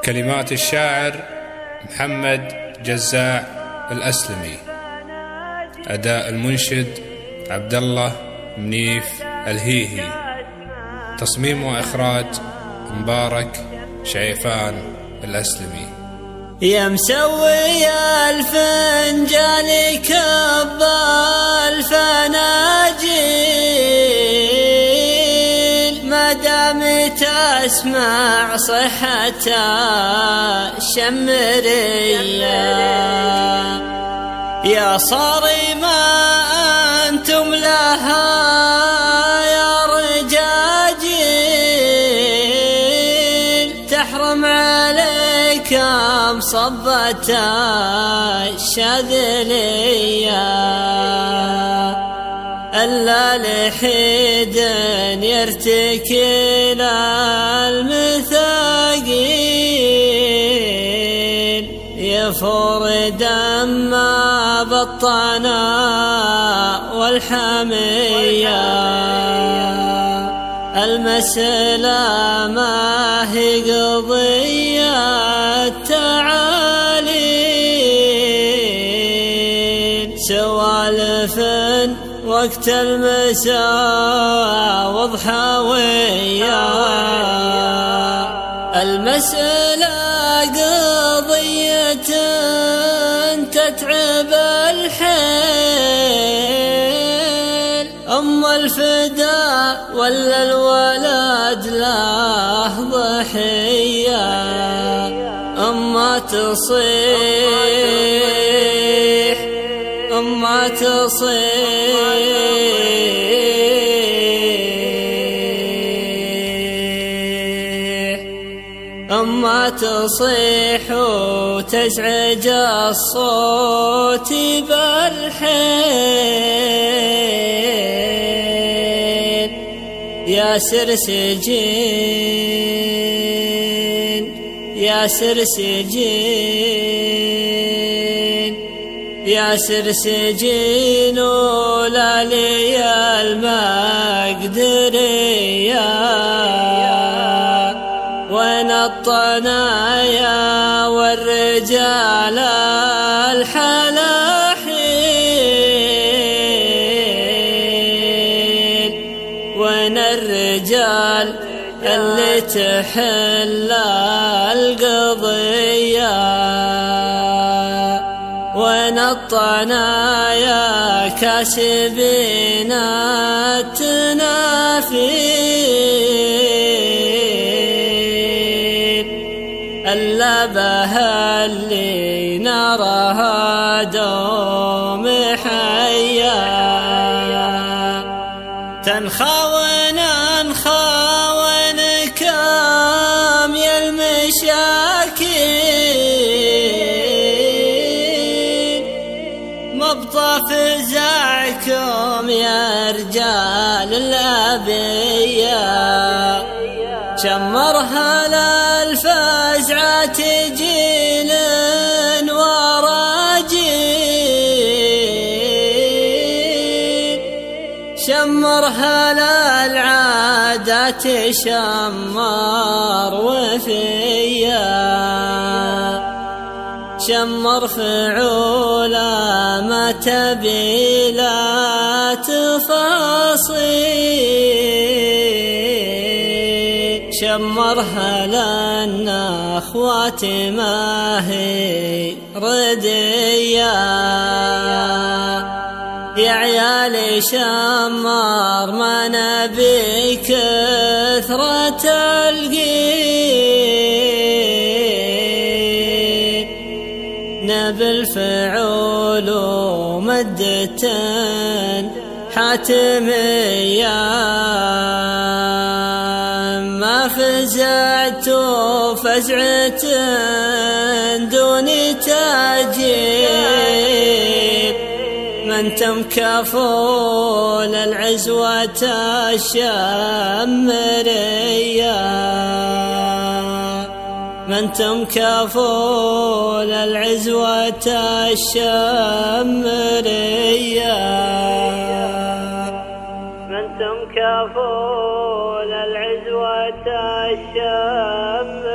كلمات الشاعر محمد جزاع الأسلمي. أداء المنشد عبد الله منيف الهيهي. تصميم وإخراج مبارك شعيفان الأسلمي. يا مسوي الفنجان كب الفناجيل، ما دام تسمع صحة الشمرية. يا صارما أنتم لها يا رجاجيل، تحرم عليكم صبة الشاذلية. ألا لحيد يرتكل المثاقيل، يفور دم بطنا والحمية. المسألة ما هي قضية تعاليل، سوالف وقت المساء وضحاوية. المسألة قضية تتعب الحيل، أما الفداء ولا الولد له ضحية. أما تصيح أما تصيح وتزعج الصوت بالحيل. يا سرسجين يا سرسجين يا سرسجين ولا لي المقدرية. وين الطنايا والرجال الحلاحين، وين الرجال اللي تحل القضية. وين الطنايا كاسبين التنافين، اللبه اللي نراها دوم حيا. تنخاون كام يا المشاكين، مبطى فزعكم يا رجال الأبية. شمرها للفزعة جيل ورا جيل، شمرها للعادة شمر وفيا. شمر فعولا ما تبي لا تفاصيل، شمرها لنا اخواتي ما هي ردية. يا عيالي شمر ما نبي كثرة القيل، نبي الفعول ومدة حاتمية. ما فزعت فزعة دون تاجيل، من تم كفول العزوة الشمرية. من تم كفول العزوة الشمرية. من تم كفول العزوة الشمرية.